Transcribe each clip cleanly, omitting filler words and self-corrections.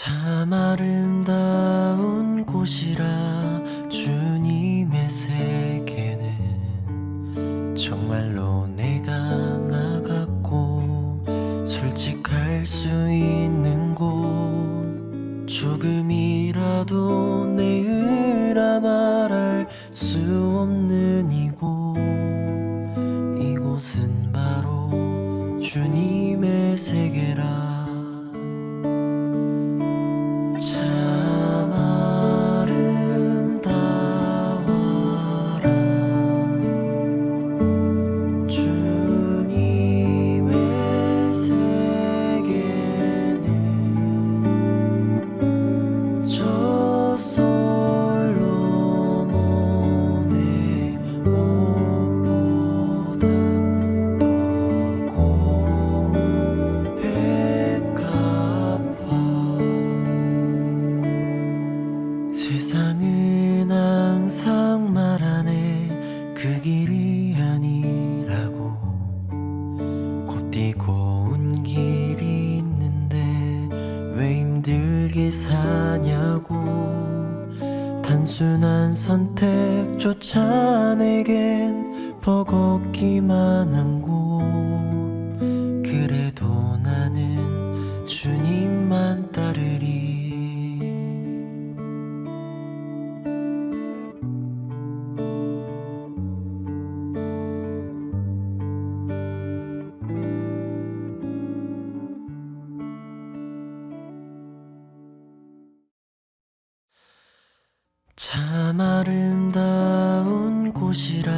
참 아름다운 곳이라 주님의 세계는 정말로 내가 나갔고 솔직할 수 있는 곳, 조금이라도 내 의라 말할 수 없는 이곳, 이곳은 바로 주님의 세계라. 참 아름다워라. 주님의 세계는 저 솔로몬의 옷보다 더 고운 백합화. 세상은 항상 말하네 그 길이 아니라고. 곧디고 온 길이 있는데 왜 힘들게 사냐고. 단순한 선택조차 내겐 버겁기만 한 곳, 그래도 나는 주님만 따르리. 참 아름다운 곳이라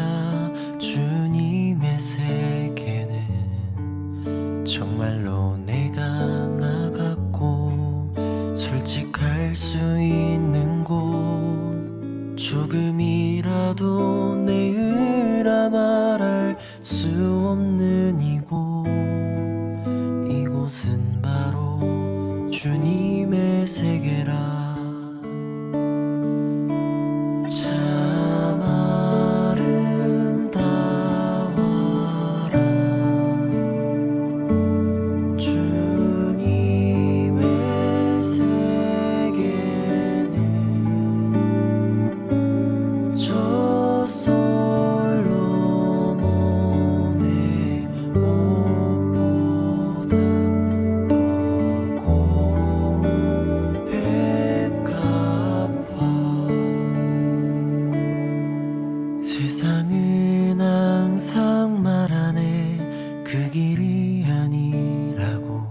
주님의 세계는 정말로 내가 나갔고 솔직할 수 있는 곳, 조금이라도 내 의라 말할 수 없는 이곳, 이곳은 바로 주님의 세계라. 참 아름다워라. 주님의 세계는 저 솔로몬의 옷보다 더 고운 백합화. 세상은 항상 말하네 그 길이 아니라고.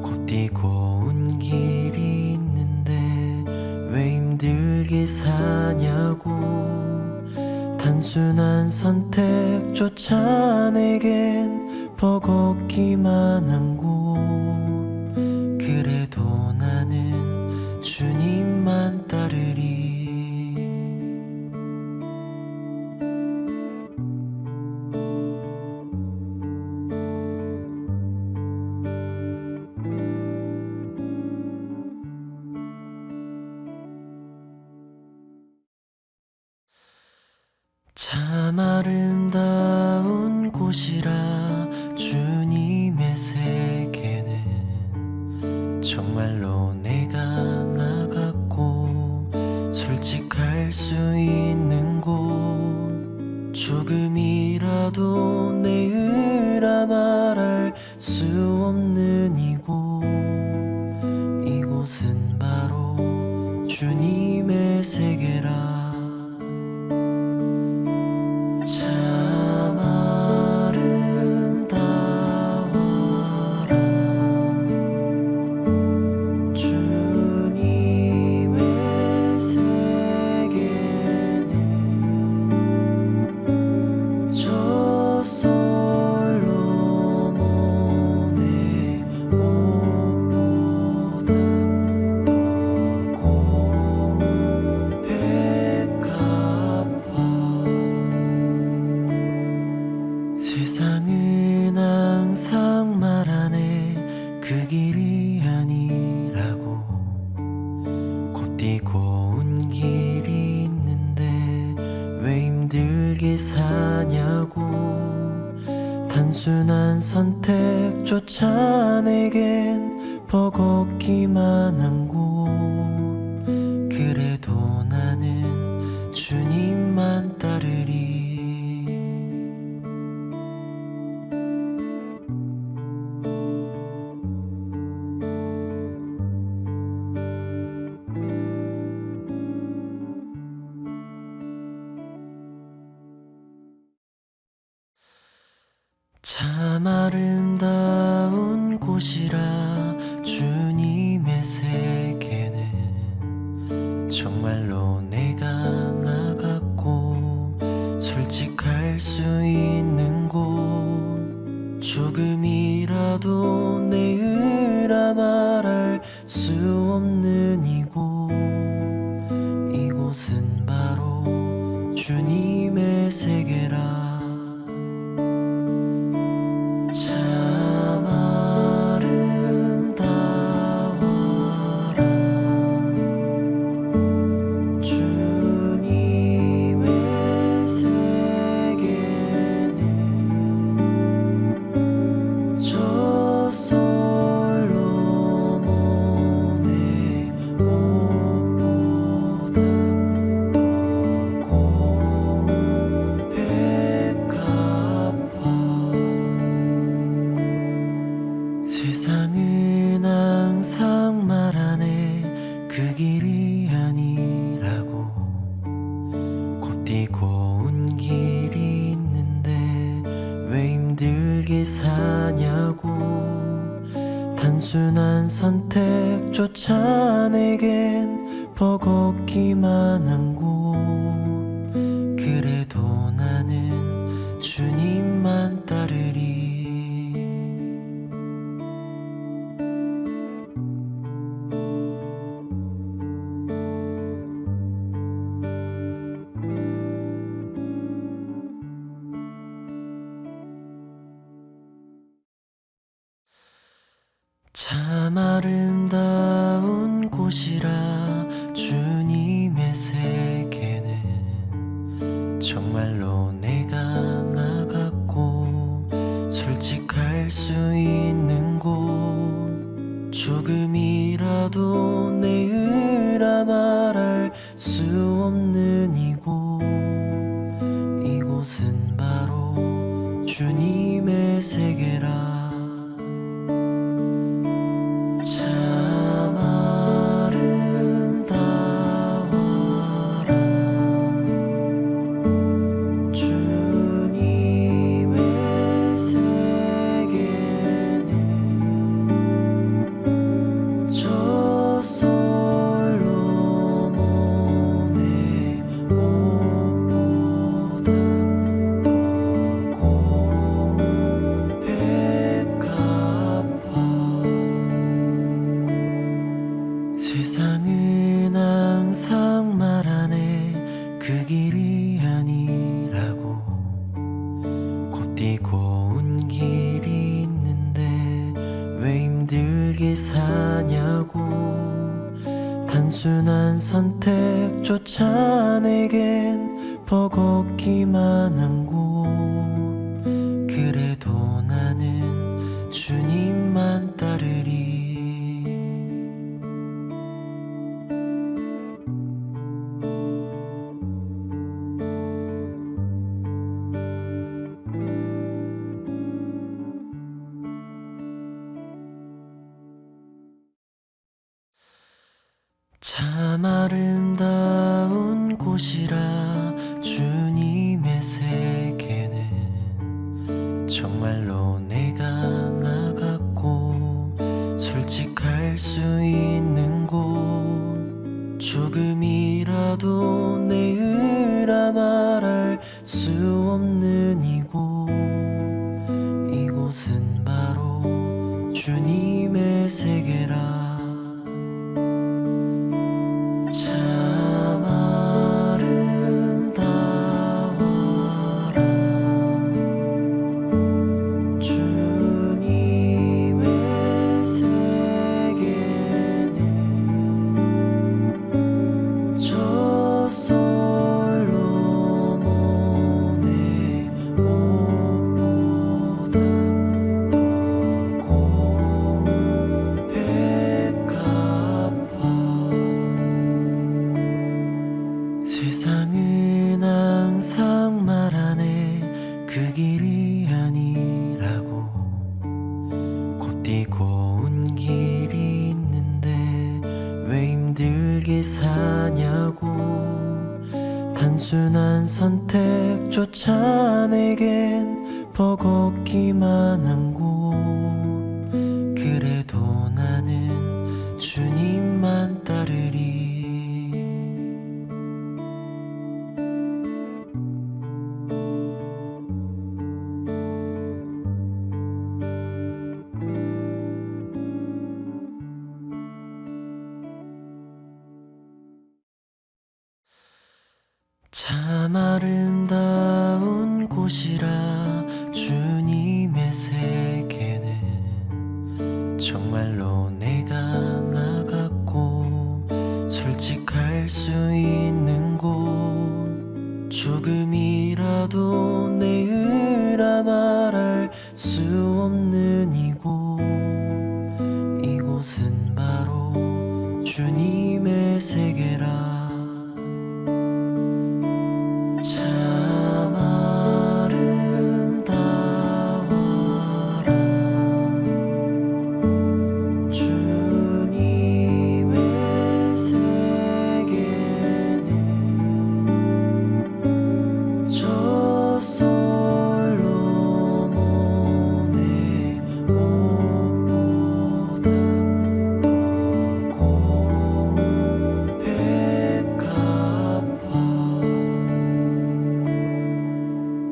곧디고 온 길이 있는데 왜 힘들게 사냐고. 단순한 선택조차 내겐 버겁기만 한 곳, 그래도 나는 주님만 따르리. 참 아름다운 곳이라 주님의 세계는 정말로 내가 나갔고 솔직할 수 있는 곳, 조금이라도 내 의라 말할 수 없는 이곳, 이곳은 바로 주님의 세계라. 참 아름다워라. 주님의 세계는 저 솔로몬의 옷보다 더 고운 백합화. 세상은 항상 말하네 그 길이 아니라고. 곧디고 온 길이 있는데 왜 힘들게 사냐고. 단순한 선택조차 내겐 버겁기만 한 곳. 그래도 나는 주님만 따르리. 참 아름다운 곳이라 주님의 세계는 정말로 내가 나갔고 솔직할 수 있는 곳. 조금이라도 내 의라 말할 수 없는 이곳. 이곳은 바로 주님의 세계라. 참 아름다워라. 주님의 세계는 저 솔로몬의 옷보다 더 고운 백합화. 세상은 항상 말하네 그 길이 아니라고. 곧디고 온 길이 있는데 왜 힘들게 사냐고. 단순한 선택조차 내겐 버겁기만 한 곳. 그래도 나는 주님만 따르리. 참 아름다운 곳이라 주님의 세계는 정말로 내가 나갔고 솔직할 수 있는 곳. 조금이라도 내 의라 말할 수 없는 이곳. 이곳은 바로 주님의 세계라. 참 아름다워라. 주님의 세계는 저 솔로몬의 옷보다 더 고운 백합화. 세상은 항상 말하네 그 길이 아니라고. 곧디고 온 길이 있는데 왜 힘들게 사냐고. 단순한 선택조차 내겐 버겁기만 한 곳. 그래도 나는 주님만 따르리. 참 아름다운 곳이라 주님의 세계는 정말로 내가 나갔고 솔직할 수 있는 곳. 조금이라도 내 의라 말할 수 없는 이곳. 이곳은 바로 주님의 세계라. 참 아름다워라. 주님의 세계는 저 솔로몬의 옷보다 더 고운 백 사냐고. 단순한 선택조차 내겐 버겁기만 한 곳. 그래도 나는 주님만 따르리. 참 아름다운 곳이라 주님의 세계는. 정말로 내가 나갔고 솔직할 수 있는 곳. 조금이라도 내 의라 말할 수 없는 이곳. 이곳은 바로 주님의 세계라. 참 아름다워라. 주님의 세계는 저 솔로몬의 옷보다 더 고운 백합화.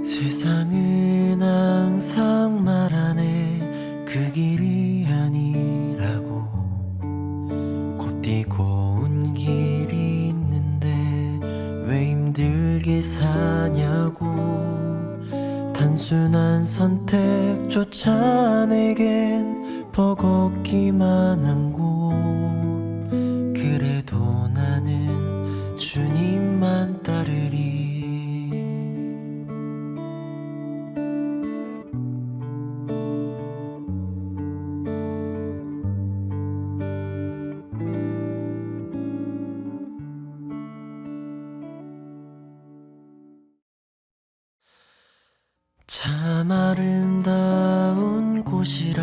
세상은 항상 말하네 그 길이 아니라고. 곧디고 온 길이 있는데 왜 힘들게 사냐고. 단순한 선택조차 내겐 버겁기만 한 곳. 그래도 나는 주님만 따르리. 참 아름다운 곳이라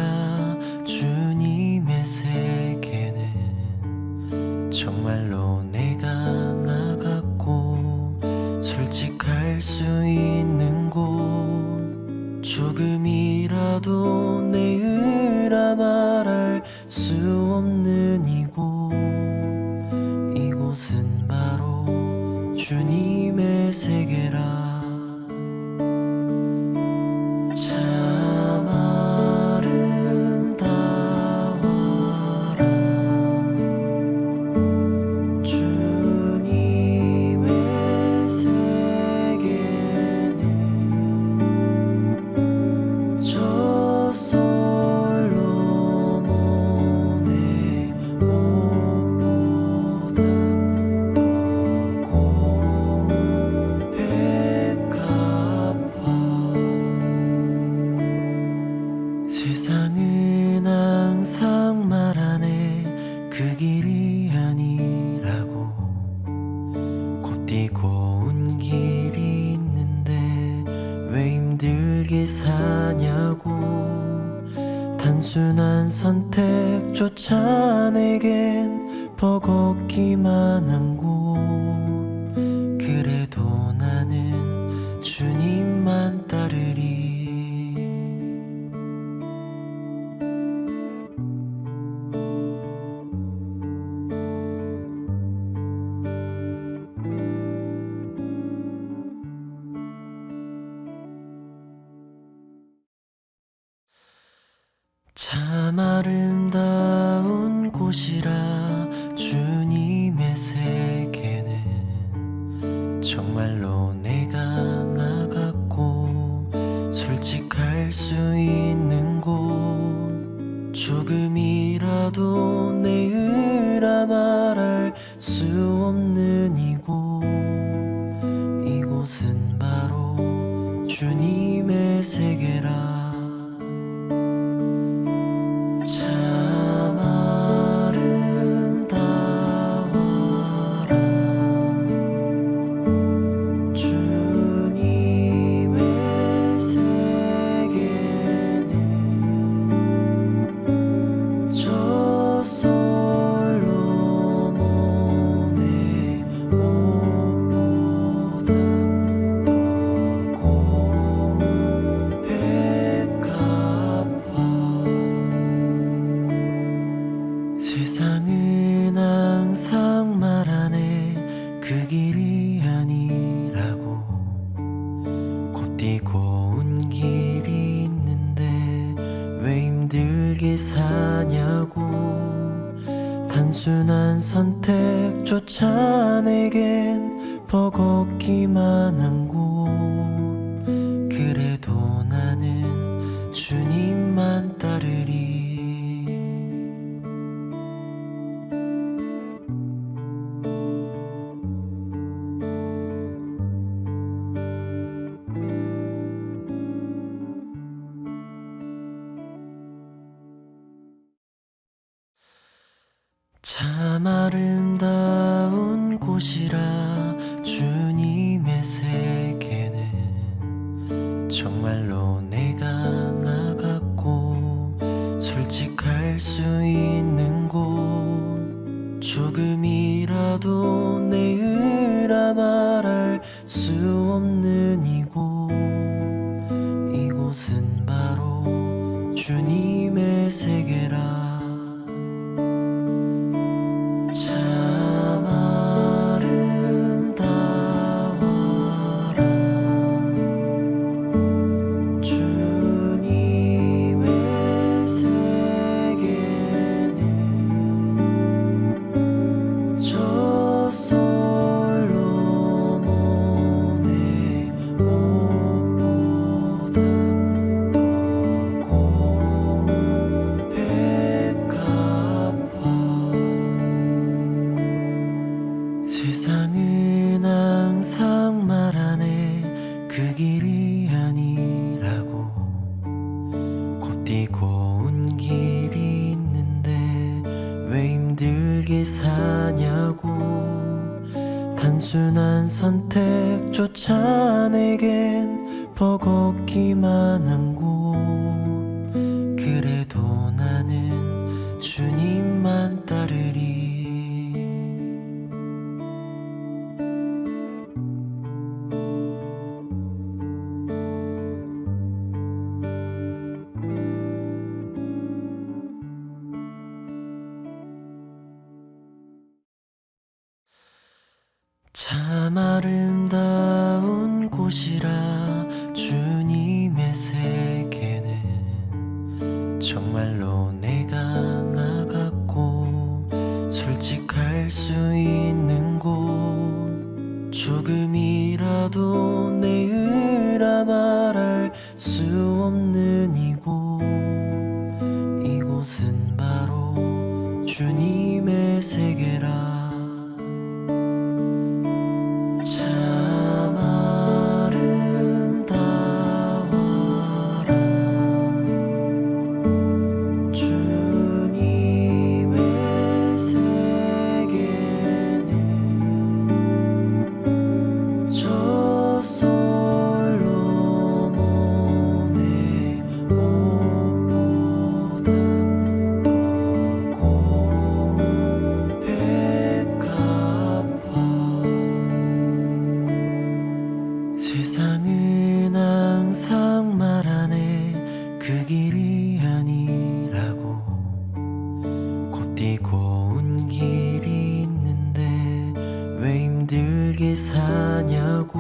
주님의 세계는. 정말로 내가 나갔고 솔직할 수 있는 곳. 조금이라도 내 의라 말할 수 없는 이곳. 이곳은 바로 주님의 세계라. 참 아름다워라. 주님의 세계는 저 솔로몬의 옷보다 더 고운 백합화. 세상은 항상 말하네 그 길이 아니라고. 곧디고 온 길이 있는데 왜 힘들게 사냐고. 단순한 선택조차 내겐 버겁기만 한 곳. 그래도 나는 주님만 따르리. 참 아름다운 곳이라 주님의 세계는. 정말로 내가 나갔고 솔직할 수 있는 곳. 조금이라도 내 의라 말할 수 없는 이곳. 이곳은 바로 주님의 세계라. 참 아름다워라. 주님의 세계는 저 솔로몬의 세상은 항상 말하네 그 길이 아니라고. 곧 뛰고 온 길이 있는데 왜 힘들게 사냐고. 단순한 선택조차 내겐 버겁기만 한 곳. 그래도 나는 주님만 따르리. 참 아름다운 곳이라 주님의 세계는. 정말로 내가 나갔고 솔직할 수 있는 곳. 조금이라도 내 의라 말할 수 없는 이곳. 이곳은 바로 주님의 세계라. 참 아름다워라. 주님의 세계는 저 솔로몬의 옷보다 더 고운 백합화. 세상은 항상 말하네 그 길이 아니라고. 곧 뛰고 온 길이 있는데 왜 힘들게 사냐고. 단순한 선택조차 내겐 버겁기만 한 곳. 그래도 나는 주님만 따르리. 참 아름다운 곳이라 주님의 세계는. 정말로 내가 나갔고 솔직할 수 있는 곳. 조금이라도 내 의라 말할 수 없는 이곳. 이곳은 바로 주님의 세계라. 참 아름다워라. 주님의 세계는 저 솔로몬의 옷보다 더 고운 백합화. 세상은 항상 말하네 그 길이 아니라고. 곧 뛰고 온 길이 있는데 왜 힘들게 사냐고.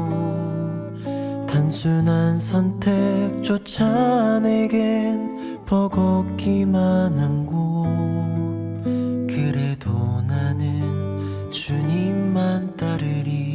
단순한 선택조차 내겐 버겁기만 한 곳. 그래도 나는 주님만 따르리.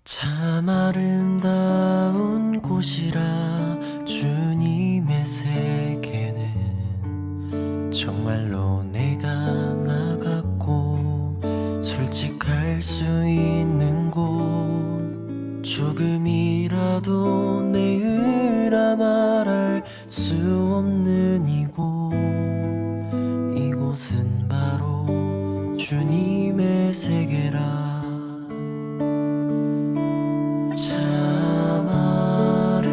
참 아름다운 곳이라 주님의 세계는. 정말로 내가 나갔고 솔직할 수 있는 곳. 조금이라도 내 의라 말할 수 없는 이곳. 이곳은 바로 주님의 세계라. 참 아름다워라.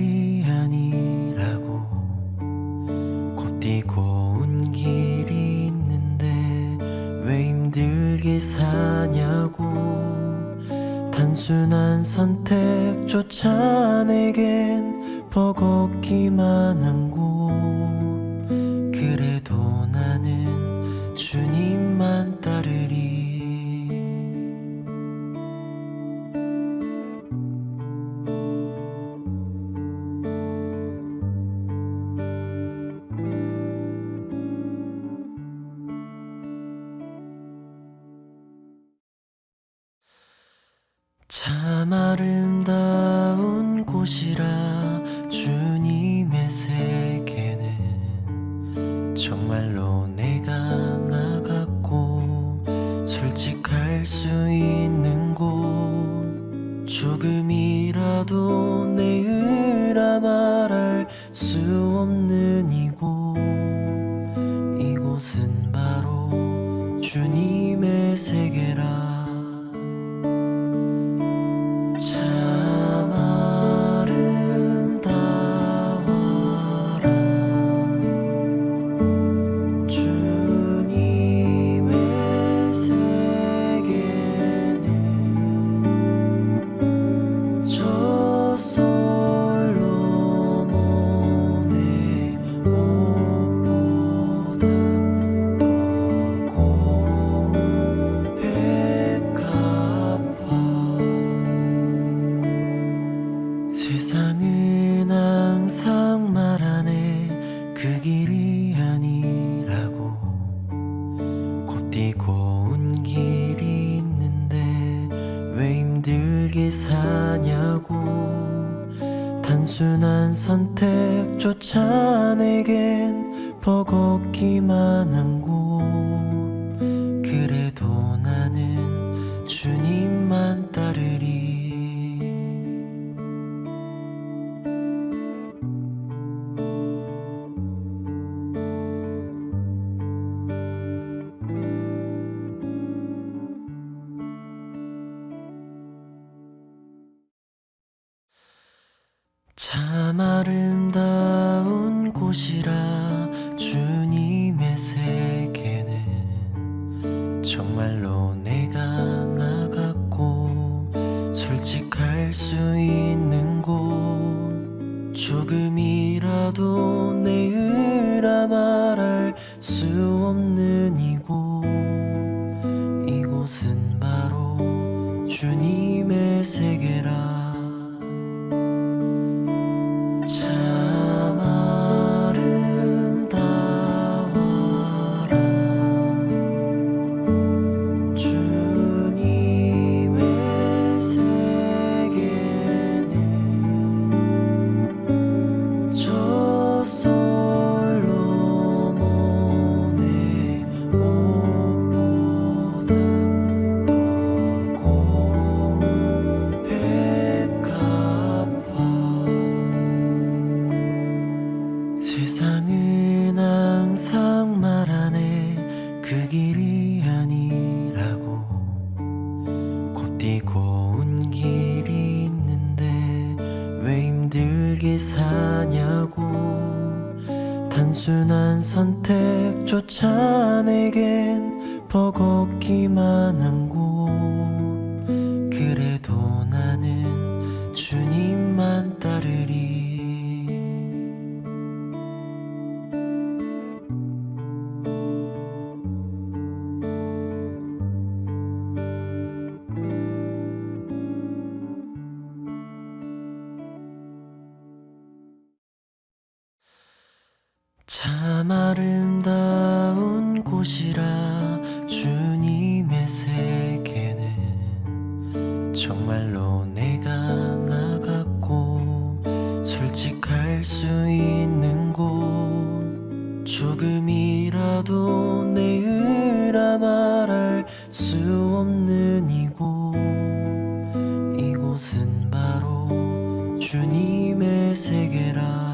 길이 아니라고 곧 뛰고 온 길이 있는데 왜 힘들게 사냐고 단순한 선택조차 내겐 버겁기만 한 곳 그래도 나는 주님만 따르리 참 아름다운 곳이라 주님의 세계는 정말로 내가 나갔고 솔직할 수 있는 곳 조금이라도 내 의라 말할 수 없는 이곳은 바로 주님의 세계라 참 아름다워라 주님의 세계는 저 솔로몬의 옷보다 더 고운 백합화 세상은 항상 말하네 그 길이 아니라고 곧 뛰고 온 길이 있는데 왜 힘들게 사냐고 단순한 선택조차 내겐 버겁기만 한 곳 그래도 나는 주님만 따르리 참 아름다운 곳이라 주님의 세계는 정말로 내가 나갔고 솔직할 수 있는 곳 조금이라도 내 의라 말할 수 없는 이곳은 바로 주님의 세계라 참 아름다워라 주님의 세계는 저 솔로몬의 옷보다 더 고운 백합화 세상은 항상 말하네 그 길이 아니라고 곧 뛰고 온 길이 있는데 왜 힘들게 사냐고 단순한 선택조차 내겐 버겁기만 한 곳 그래도 나는 주님만 따르리 참 아름다운 곳이라 주님의 세계는 정말로 내가 나갔고 솔직할 수 있는 곳 조금이라도 내 의라 말할 수 없는 이곳은 바로 주님의 세계라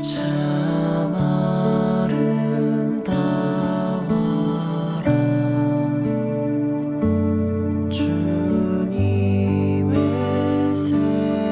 참 아름다워라 주님의 세계는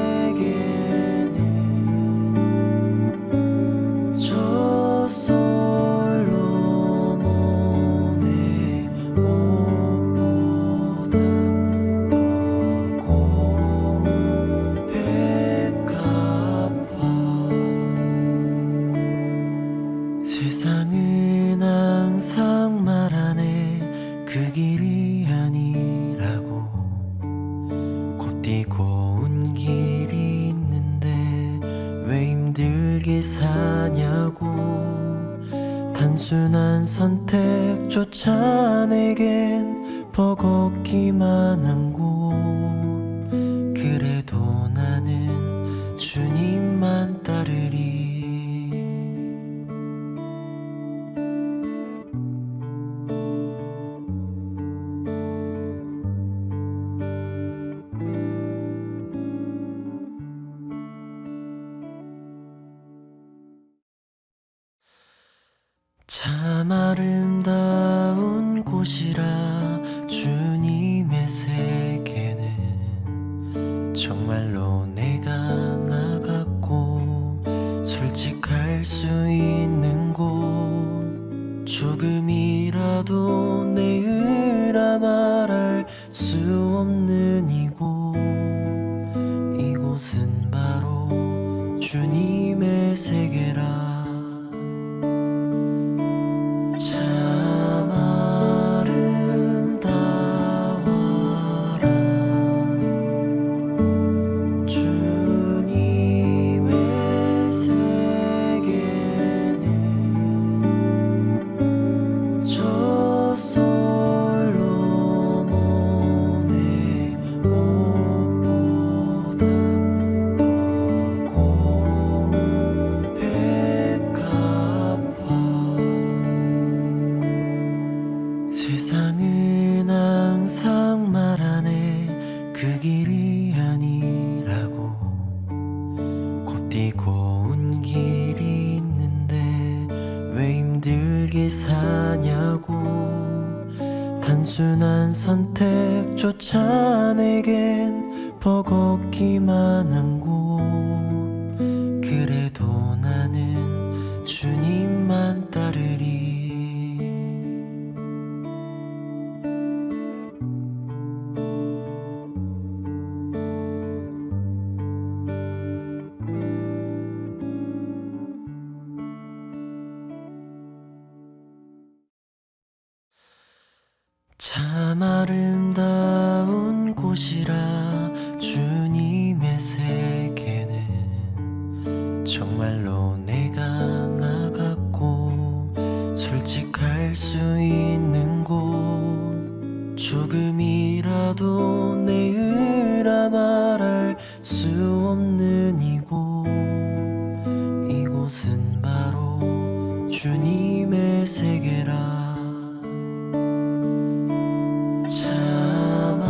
사냐고. 단순한 선택조차 내겐 버겁기만 한 곳. 그래도 나는 주님만 따르리. 참 아름다운 곳이라 주님의 세계는. 정말로 내가 나갔고 솔직할 수 있는 곳. 조금이라도 내 의라 말할 수 없는 이곳. 이곳은 바로 주님의 세계라. 참 아름다워라. 주님의 세계는 저 솔로몬의 옷보다 더 고운 백합화. 세상은 항상 말하네 그 길이 아니라고. 곧디고 온 길이 있는데 왜 힘들게 사냐고. 단순한 선택조차 내겐 버겁기만 한 곳. 그래도 나는 주님만 따르리. 참 아름다운 곳이라 주님의 세계는. 정말로 내가 나갔고 솔직할 수 있는 곳. 조금이라도 내 의라 말할 수 없는 이곳. 이곳은 바로 주님의 세계라. 참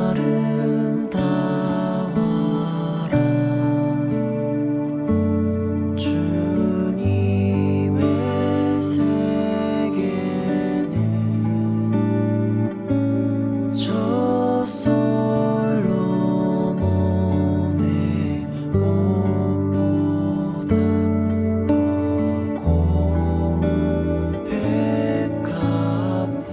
아름다워라. 주님의 세계는 저 솔로몬의 옷보다 더 고운 백합화.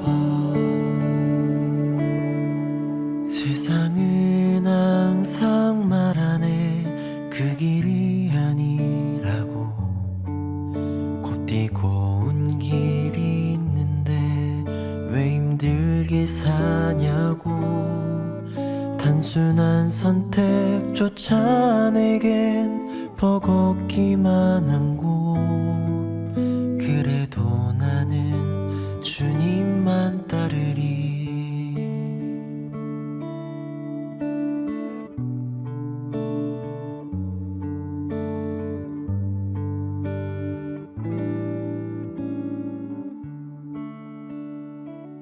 세상은 항상 말하네 그 길이 아니라고. 곧디고 온 길이 있는데 왜 힘들게 사냐고. 단순한 선택조차 내겐 버겁기만 한 곳. 그래도 나는 주님만 따르리. 참 아름다워라. 주님의 세계는 저 솔로몬의 옷보다 더 고운 백합화. 세상은 항상 말하네 그 길이 아니라고. 곧디고 온 길이 있는데 왜 힘들게 사냐고. 단순한 선택조차 내겐 버겁기만 한 곳.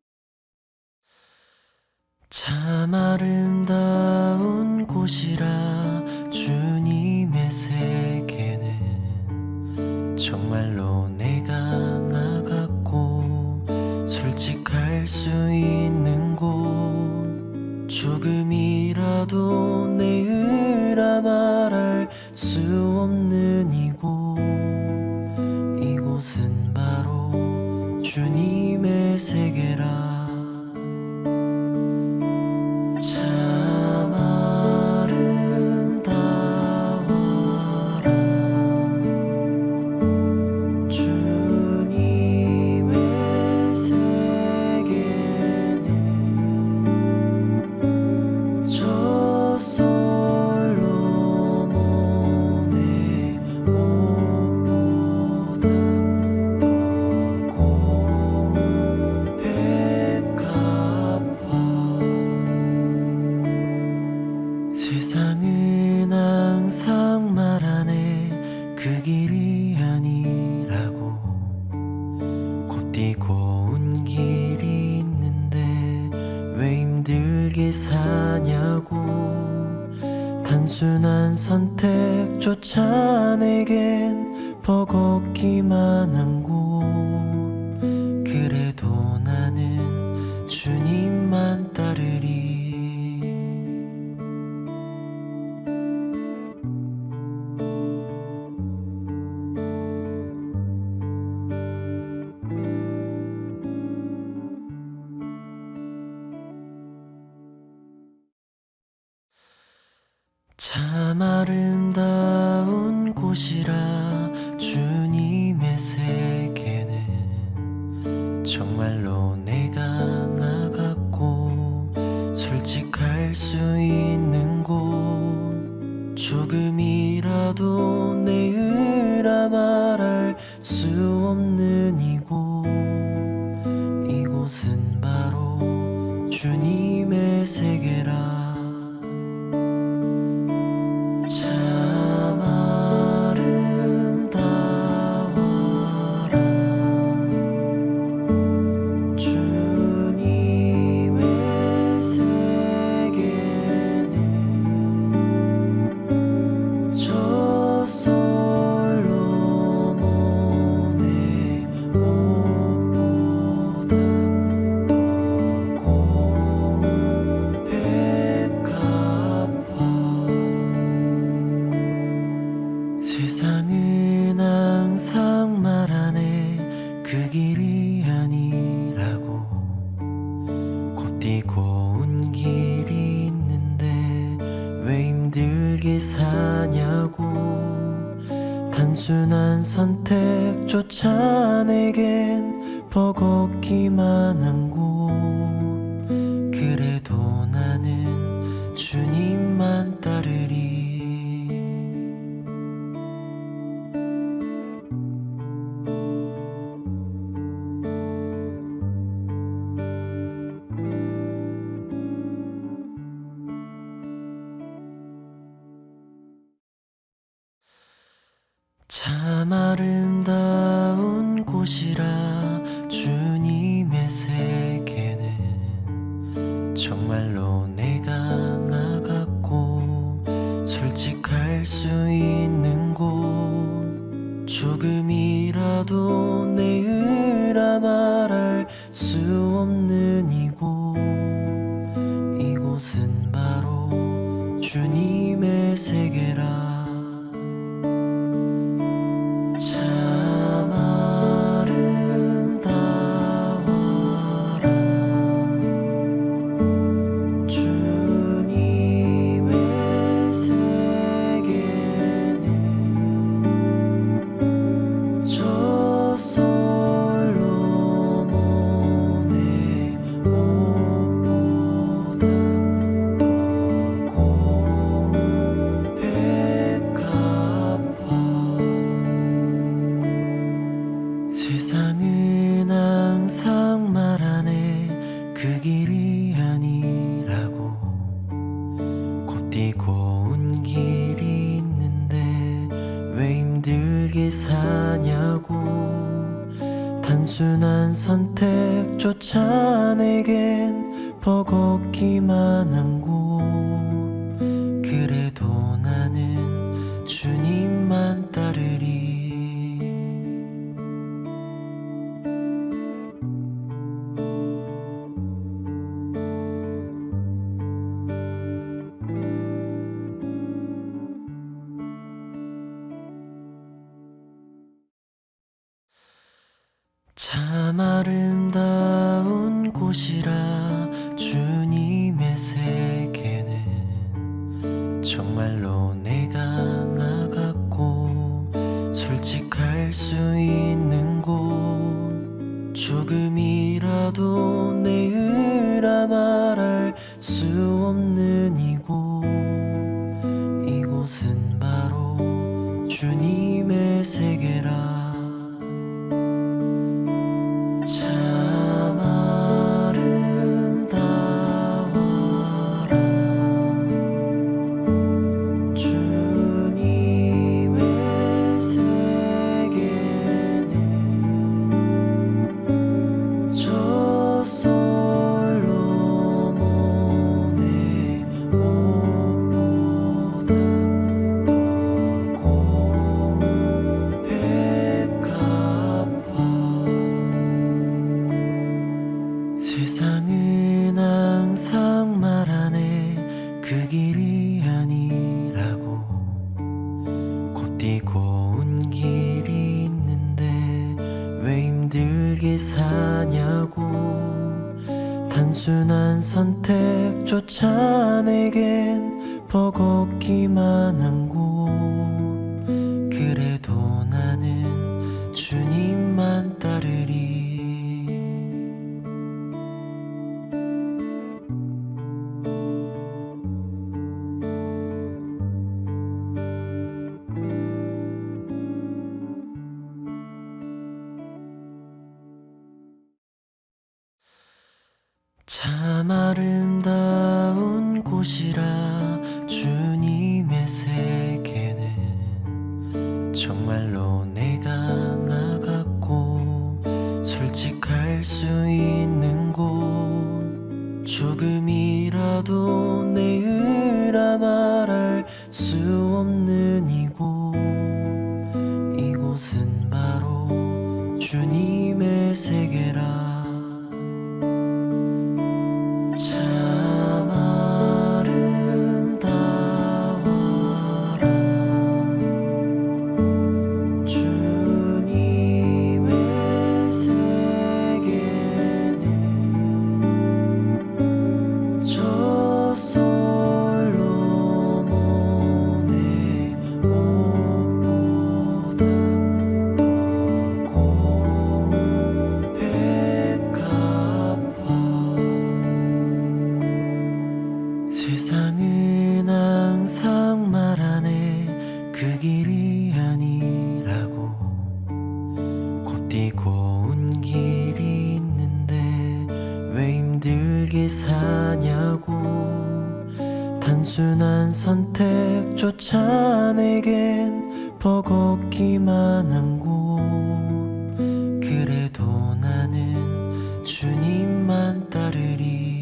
그래도 나는 주님만 따르리. 참 아름다운 곳이라 주님의 세계는. 정말로 내가 나갔고 솔직할 수 있는 곳. 조금이라도 내 의라 말할 수 없는 이곳. 이곳은 바로 주님의 세계라. 참 아름다워라. 주님의 세계는 저 솔로몬의 세상은 항상 말하네 그 길이 아니라고. 곧 뛰고 온 길이 있는데 왜 힘들게 사냐고. 단순한 선택조차 내겐 버겁기만 한 곳. 그래도 나는 주님만 따르리. 참 아름다운 곳이라 주님의 세계는. 정말로 내가 나갔고 솔직할 수 있는 곳. 조금이라도 내 의라 말할 수 없는 이곳. 이곳은 바로 주님의 세계라. 참 아름다워라. 주님의 세계는 저 솔로몬의 옷보다 더 고운 백합화. 세상은 항상 말하네 그 길이 아니라고. 곧 뛰고 온 길이 있는데 왜 힘들게 사냐고. 단순한 선택조차 내겐 버겁기만 한 곳. 그래도 나는 주님만 따르리. 참 아름다운 곳이라 주님의 세계는. 정말로 내가 나갔고 솔직할 수 있는 곳. 조금이라도 내 의라 말할 수 없는 이곳. 이곳은 바로 주님의 세계라. 참 아름다워라. 주님의 세계는 저 솔로몬의 옷보다 더 고운 백합화. 세상은 항상 말하네 그 길이 아니라고. 곧 뛰고 온 길이 있는데 왜 힘들게 사냐고. 단순한 선택조차 내겐 버겁기만 한 곳. 그래도 나는 주님만 따르리. 참 아름다운 곳이라 주님의 세계는. 정말로 내가 나갔고 솔직할 수 있는 곳. 조금이라도 내 의라 말할 수 없는 이곳. 이곳은 바로 주님의 세계라. 참 아름다워라. 그 길이 아니라고 곧 뛰고 온 길이 있는데 왜 힘들게 사냐고. 단순한 선택조차 내겐 버겁기만 한 곳. 그래도 나는 주님만 따르리. 참 아름다운 곳이라 주님의 세계는 정말로 내가 나갔고 솔직할 수 있는 곳. 조금이라도 내 의라 말할 수 없는 이곳. 이곳은 바로 주님의 세계라. 참 아름다워라. 주님의 세계는 저 솔로몬의 옷보다 더 고운 백합화. 세상은 항상 말하네 그 길이 아니라고 곧 뛰고 온 길이 있는데 왜 힘들게 사냐고. 단순한 선택조차 내겐 버겁기만 한 곳. 그래도 나는 주님만 따르리.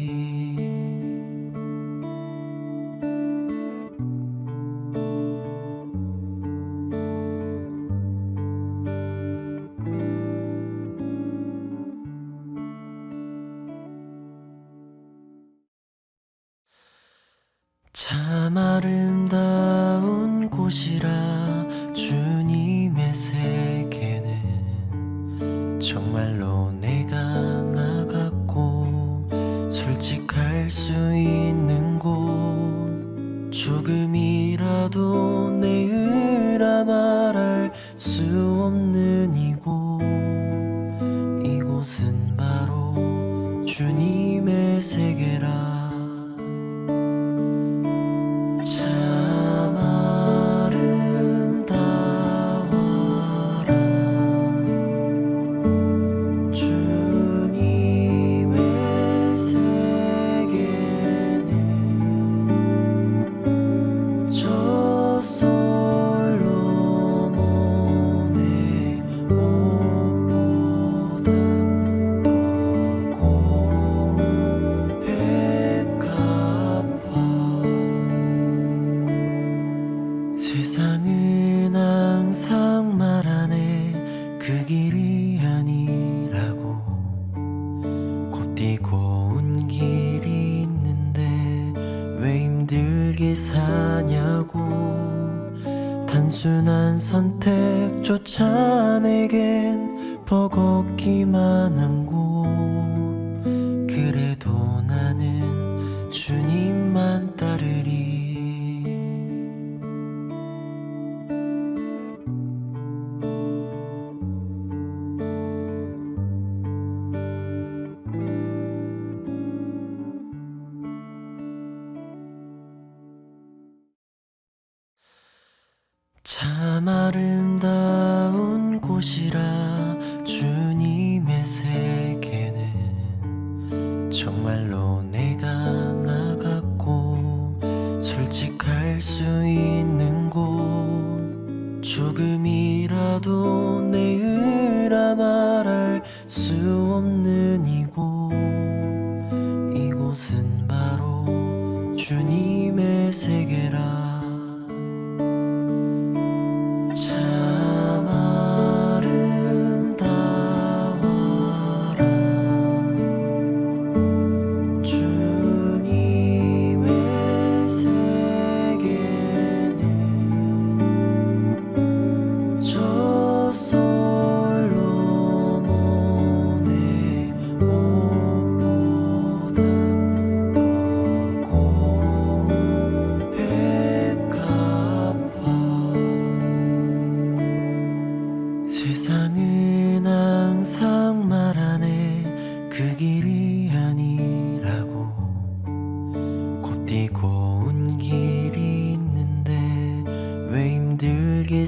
참 아름다운 곳이라 주님의 세계는 정말로 내가 나갔고 솔직할 수 있는 곳. 조금이라도 내 의라 말할 수 없는 이곳. 이곳은 바로 주님의 세계라. 참 아름다워라. 주님의 세계는 저 솔로몬의 옷보다 더 고운 백합화. 세상은 항상 말하네 그 길이 아니라고 곧 뛰고 온 길이 있는데 왜 힘들게 사냐고. 단순한 선택조차 내겐 버겁기만 한 곳. 그래도 나는 주님만 따르리. 참 아름다운 곳이라 주님의 세계는 정말로 내가 나갔고 솔직할 수 있는 곳. 조금이라도 내 의라 말할 수 없는 이곳. 이곳은 바로 주님의 세계라. 참 아름다워라. 주님의 세계는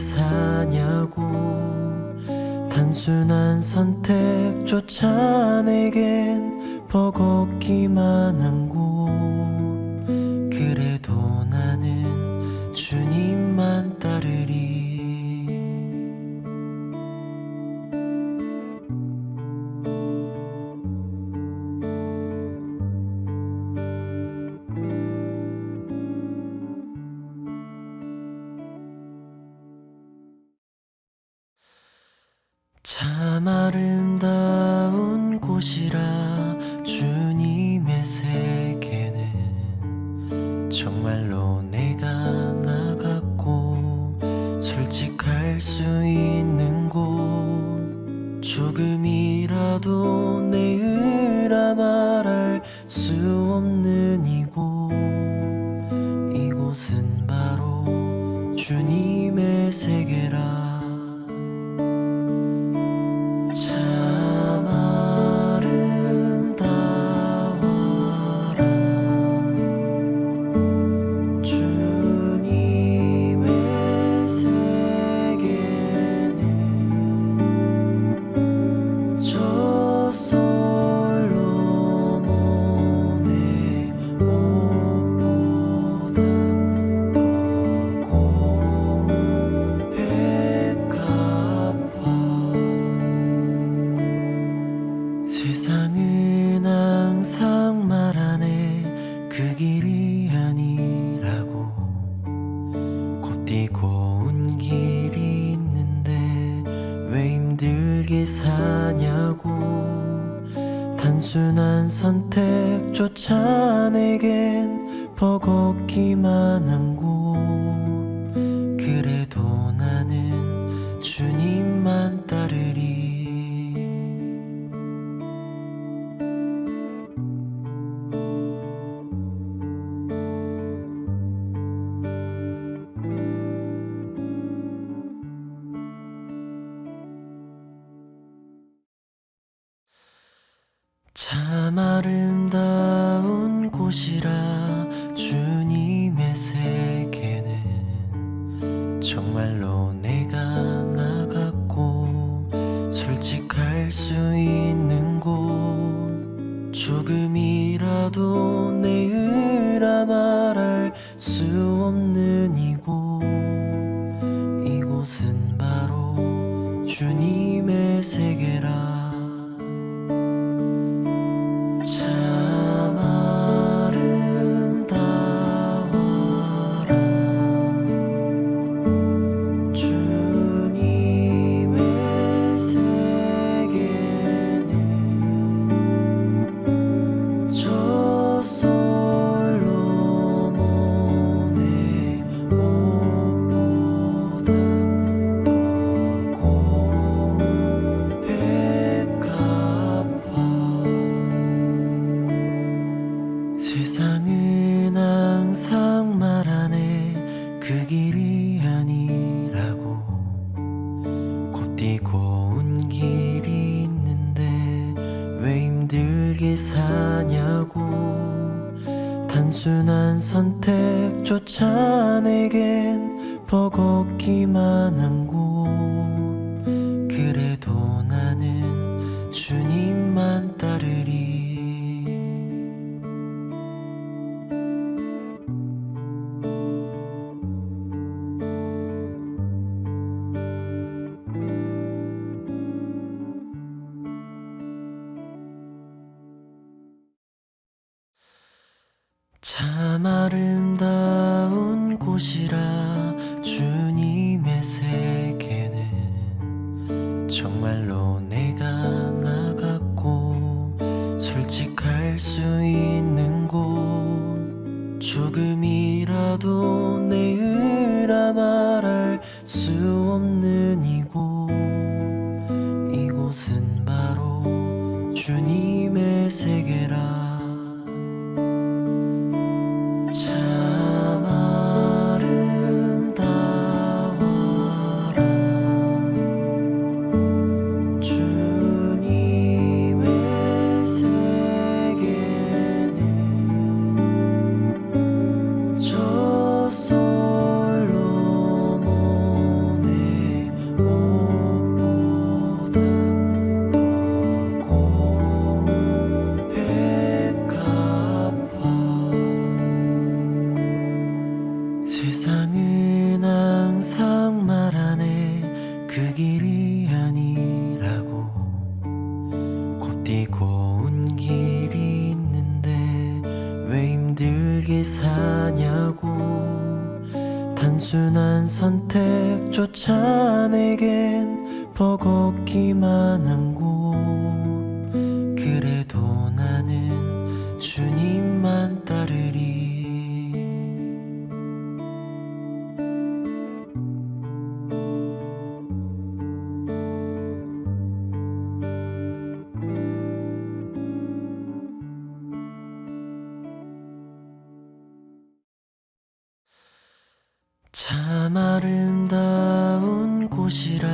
사냐고. 단순한 선택조차 내겐 버겁기만 한 곳. 그래도 나는 주님만 따르리. 참 아름다운 곳이라 주님의 세계는. 정말로 내가 나갔고 솔직할 수 있는 곳. 조금이라도 내 의라 말할 수 없는 이곳. 이곳은 바로 주님의 세계라. 참 아름다워라. 주님의 세계는 저 솔로몬의 옷보다 더 고운 백합화. 세상은 항상 말하네 그 길이 아니라고. 곧디고 온 길이 있는데 왜 힘들게 사냐고. 단순한 선택조차 내겐 버겁기만 한 곳. 그래도 나는 주님만 따르리. 참 아름다운 곳이라 주님의 세계는. 정말로 내가 나갔고 솔직할 수 있는 곳. 조금이라도 내 의라 말할 수 없는 이곳. 이곳은 바로 주님의 세계라. 참 아름다워라. 주님의 세계는 저 솔로몬의 옷보다 더 고운 백합화. 세상은 항상 말하네 그 길이 아니라고. 곧디고 온 길이 있는데 왜 힘들게 사냐고. 단순한 선택조차 내겐 버겁기만 한 곳. 그래도 나는 주님만 따르리. 참 아름다운 곳이라 주님의 세계는. 정말로 내가 나갔고 솔직할 수 있는 곳. 조금이라도 내 의라 말할 수 없는 이곳. 이곳은 바로 주님의 세계라. 참 아름다워라. 주님의 세계는 저 솔로몬의 세상은 항상 말하네 그 길이 아니라고. 곧뛰고 온 길이 있는데 왜 힘들게 사냐고. 단순한 선택조차 내겐 버겁기만 한 곳. 그래도 나는 주님만 따르리. 참 아름다운 곳이라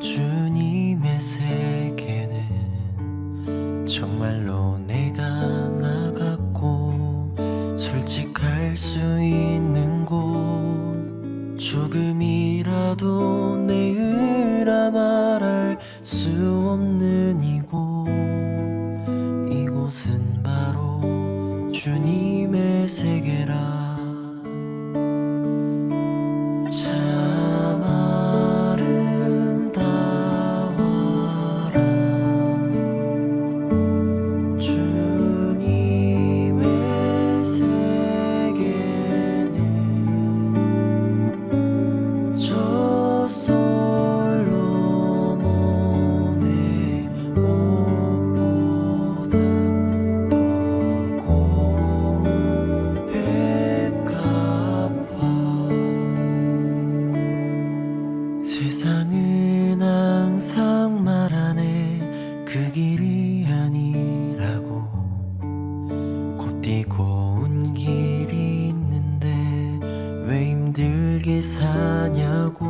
주님의 세계는. 정말로 내가 나갔고 솔직할 수 있는 곳. 조금이라도 내 의라 말할 수 없는 이곳. 이곳은 바로 주님의 세계라. 참 아름다워라. 주님의 세계는 저 솔로몬의 옷보다 더 고운 백합화. 세상은 항상 말하네 그 길이 아니라고. 곧뛰고 온 길이 있는데 왜 힘들게 사냐고.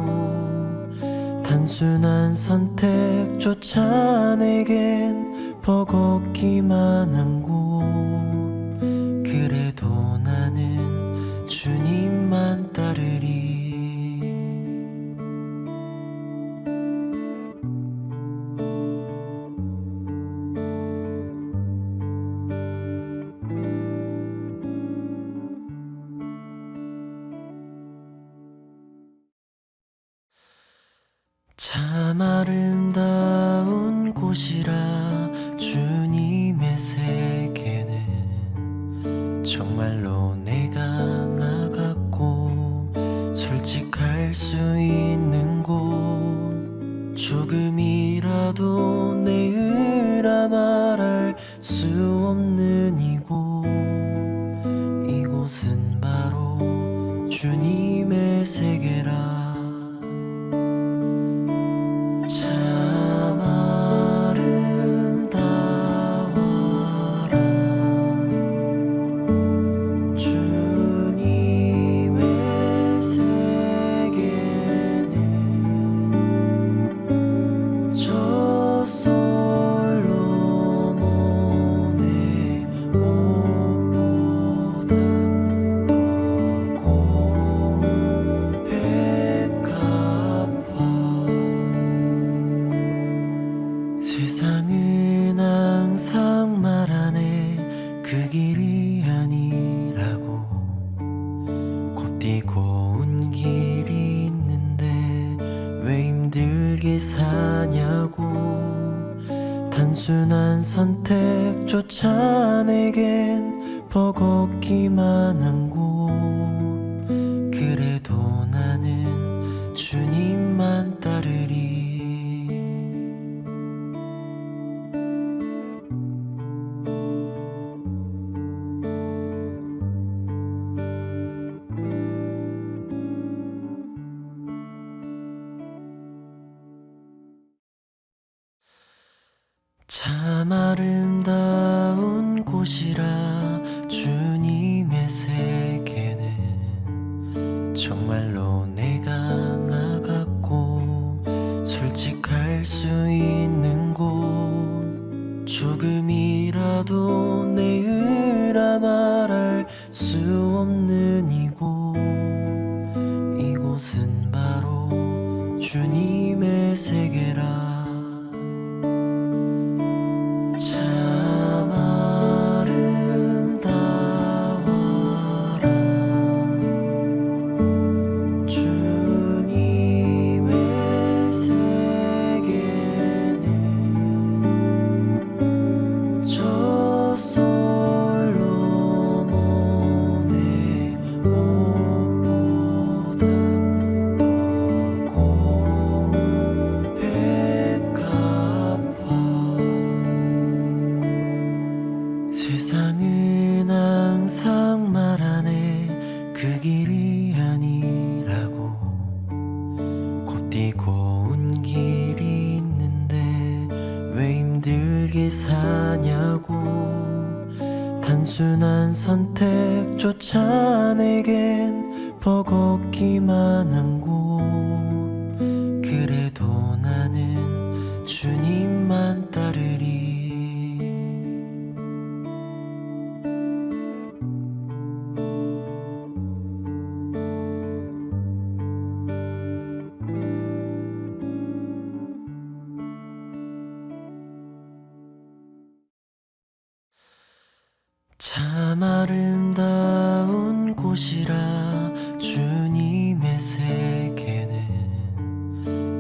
단순한 선택조차 내겐 버겁기만 한 곳. 그래도 나는 주님만 따르리. 참 아름다운 곳이라 주님의 세계는. 정말로 내가 나갔고 솔직할 수 있는 곳. 조금이라도 내 의라 말할 수 없는 이곳. 이곳은 바로 주님의 세계라. 참 아름다워라. 주님의 세계는 저 솔로몬의 옷보다 더 고운 백합화. 세상은 항상 말하네 그 길이 아니라고. 곧뛰고 온 길이 있는데 왜 힘들게 사냐고. 단순한 선택조차 내겐 버겁기만 한 곳. 그래도 나는 주님만 따르리. 참 아름다운 곳이라 주님의 세계는. 정말로 내가 나갔고 솔직할 수 있는 곳. 조금이라도 내 의라 말할 수 없는 이곳. 이곳은 바로 주님의 세계라. 참 아름다워라. 길이 아니라고 곧 뛰고 온 길이 있는데 왜 힘들게 사냐고 단순한 선택조차 내겐 버겁기만 한 곳 그래도 나는 주님만 따르리 참 아름다운 곳이라 주님의 세계는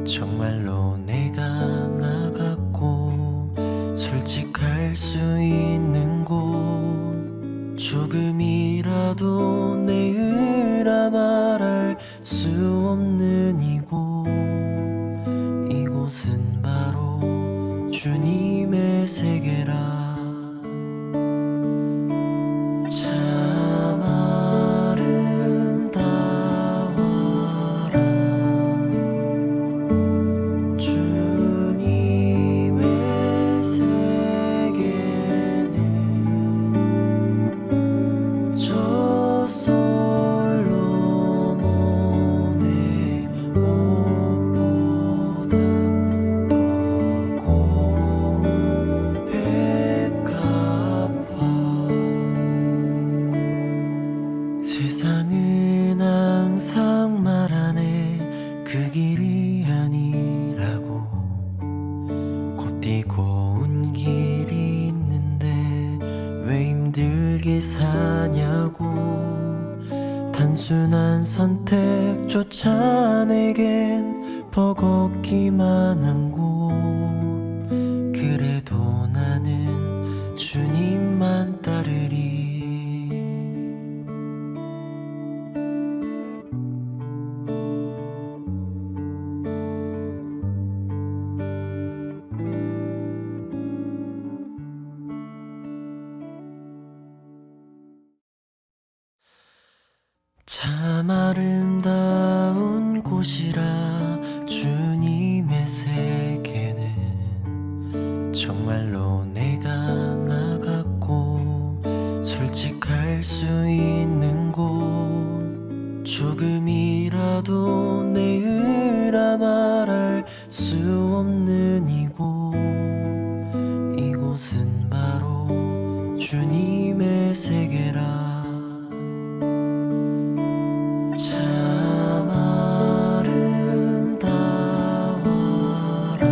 정말로 내가 나갔고 솔직할 수 있는 곳 조금이라도 내 의라 말할 수 없는 이곳은 바로 주님의 세계라 참 아름다워라 주님의 세계는 저 솔로몬의 옷보다 더 고운 백합화 세상은 항상 말하네 그 길이 아니라고 곧 뛰고 온 길이 있는데 왜 힘들게 사냐고 단순한 선택조차 내겐 버겁기만 한 곳 그래도 나는 주님만 따르리 참 아름다운 곳이라 주님의 세계는 정말로 내가 나갔고 솔직할 수 있는 곳 조금이라도 내 의라 말할 수 없는 이곳은 바로 주님의 세계라 참 아름다워라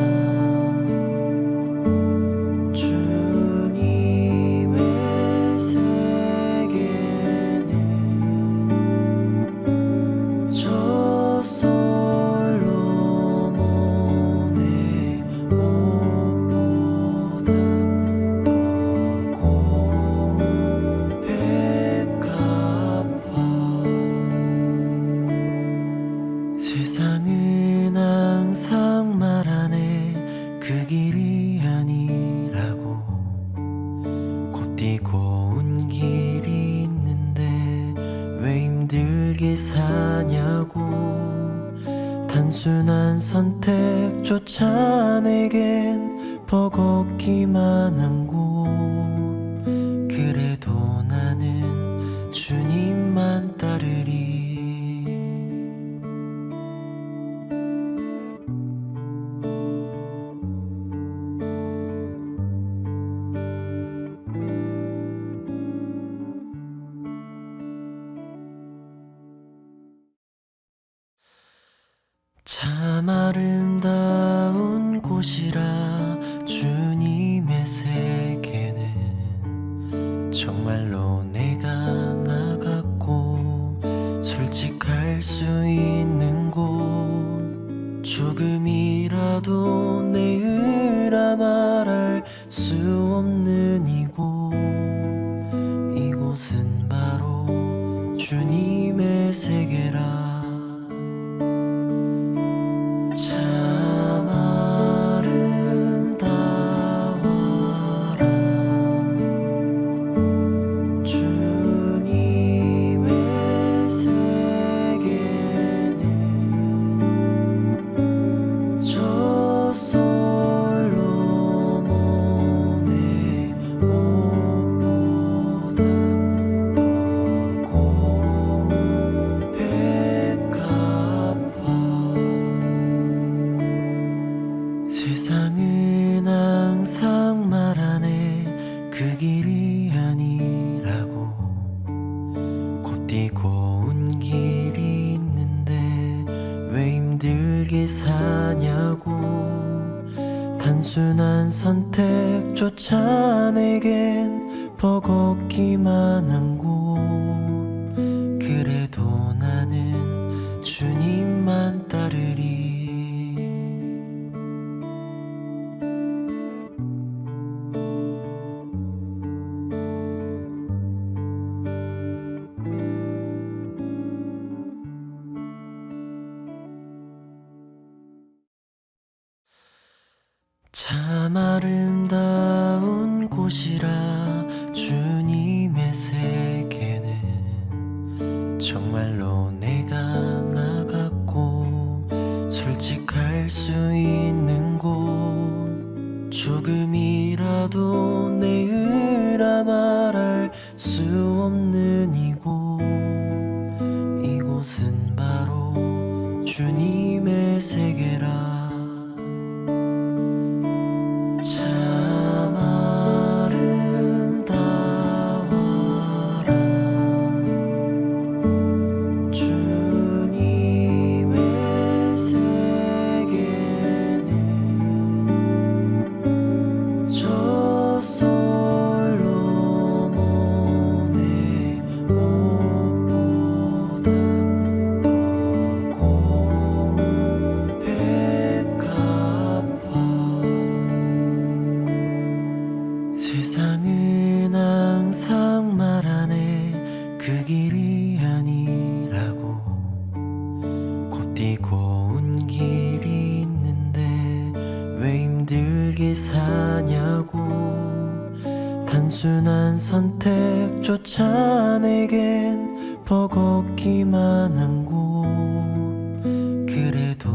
주님의 세계는 저 솔로몬의 옷보다 더 고운 백합화 세상은 항상 말하네 그 길이 아니라고 곧 뛰고 온 길이 있는데 왜 힘들게 사냐고 단순한 선택조차 내겐 버겁기만 한 곳 그래도 나는 주님만 따르리 참 아름다운 곳이라 주님의 세계는 정말로 내가 나갔고 솔직할 수 있는 곳 조금이라도 내 의라 말할 수 없는 이곳은 바로 주님의 세계라 참 아름다워라 주님의 세계는 사냐고. 단순한 선택조차 내겐 버겁기만 한 곳. 그래도 나는 주님만 따르리. 참 아름다운 곳이라 주님의 세계는. 정말로 내가 나갔고 솔직할 수 있는 곳. 조금이라도 내 의라 말할 수 없는 이곳. 이곳은 바로 주님의 세계라. 참 아름다워라. 주님의 세계는 저 솔로몬의 옷보다 더 고운 백합화. 세상은 항상 말하네 그 길이 아니라고. 곧디고 온 길이 있는데 왜 힘들게 사냐고. 단순한 선택조차 내겐 버겁기만 한 곳. 그래도